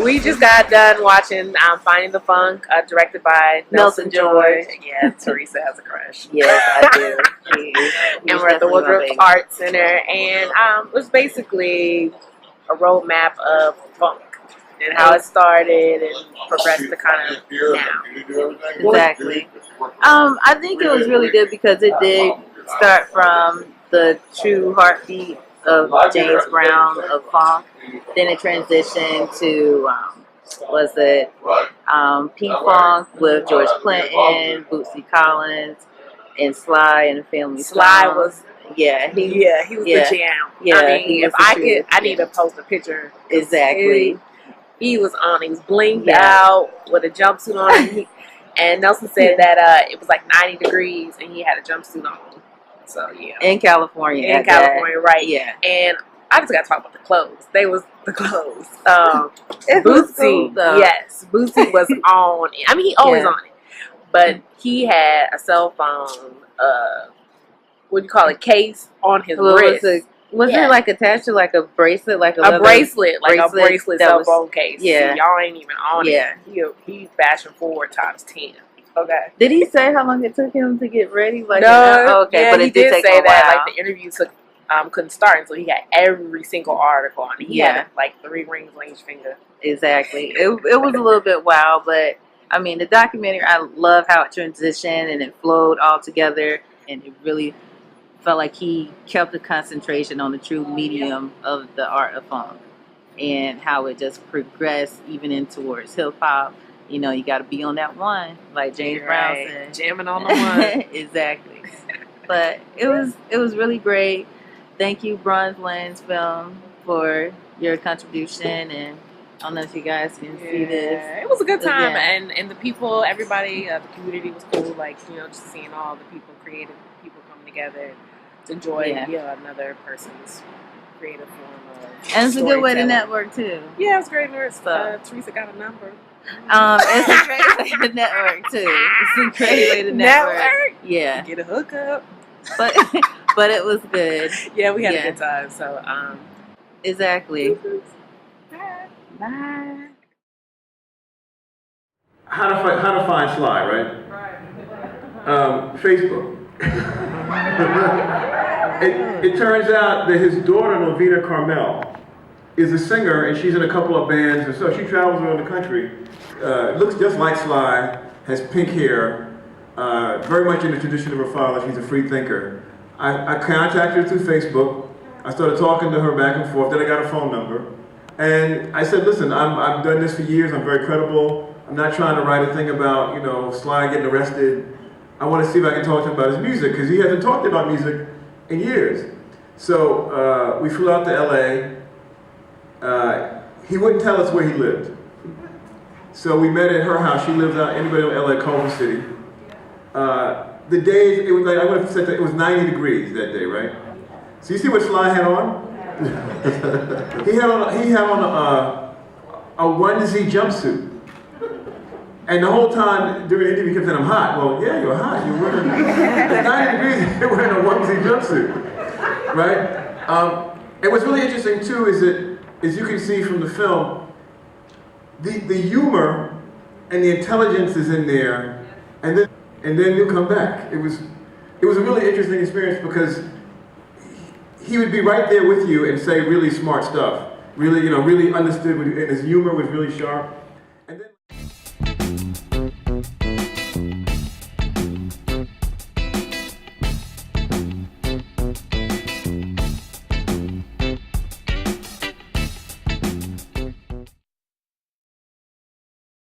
We just got done watching Finding the Funk, directed by Nelson George. Yeah, Teresa has a crush. Yes, I do. And we're at the Woodruff Art Center, and it was basically a roadmap of funk and how it started and progressed to kind of now. Exactly. I think it was really good because it did start from the true heartbeat of James Brown of funk. Then it transitioned to P-Funk with George Clinton, Bootsy Collins, and Sly and the Family Sly Stone. was he was the jam. Yeah, I mean, if I could, I need to post a picture. Exactly. He was on. He was blinged out with a jumpsuit on. And Nelson said that it was like 90 degrees and he had a jumpsuit on. So yeah. In California. Right? Yeah. And I just got to talk about the clothes. They was the clothes. Bootsy, cool, yes, Bootsy was on it. I mean, he always on it, but he had a cell phone. What do you call it? Case on his wrist. Was it like attached to like a bracelet, like a bracelet cell phone case? Yeah, y'all ain't even on it. He's bashing forward times 10. Okay. Did he say how long it took him to get ready? Like, no. Okay, yeah, but he did say that. Like the interview couldn't start until he had every single article on it. He had like 3 rings on each finger. Exactly. It was a little bit wild, but I mean, the documentary, I love how it transitioned and it flowed all together, and it really felt like he kept the concentration on the true medium of the art of funk and how it just progressed even in towards hip hop. You know, you got to be on that one, like James Brown said. Jamming on the one. Exactly. But it was really great. Thank you, BronzeLens Film, for your contribution, and I don't know if you guys can see this. It was a good time, and the people, everybody, the community was cool. Like, you know, just seeing all the people, creative people coming together to enjoy another person's creative form of and it's a good way to network too. Yeah, it was great. Teresa got a number. It's a great way to network too. It's a great way to network. Yeah, get a hookup. But it was good. Yeah, we had a good time. So exactly. Bye. How to find Sly, right? Right. Facebook. It turns out that his daughter, Novena Carmel, is a singer, and she's in a couple of bands, and so she travels around the country. Looks just like Sly, has pink hair, very much in the tradition of her father. She's a free thinker. I contacted her through Facebook. I started talking to her back and forth. Then I got a phone number. And I said, listen, I've done this for years. I'm very credible. I'm not trying to write a thing about, you know, Sly getting arrested. I want to see if I can talk to him about his music, because he hasn't talked about music in years. So we flew out to LA. He wouldn't tell us where he lived. So we met at her house. She lives out, anybody in LA, Culver City. The days, it was like, I would have said that it was 90 degrees that day, right? So you see what Sly had on? he had on a onesie jumpsuit. And the whole time during the interview, he kept saying, I'm hot. Well, yeah, you're hot. You're wearing, it's 90 degrees, you're wearing a onesie jumpsuit, right? And what's really interesting too is that, as you can see from the film, the humor and the intelligence is in there, and then you'll come back. It was a really interesting experience because he would be right there with you and say really smart stuff. Really, you know, really understood, and his humor was really sharp. And then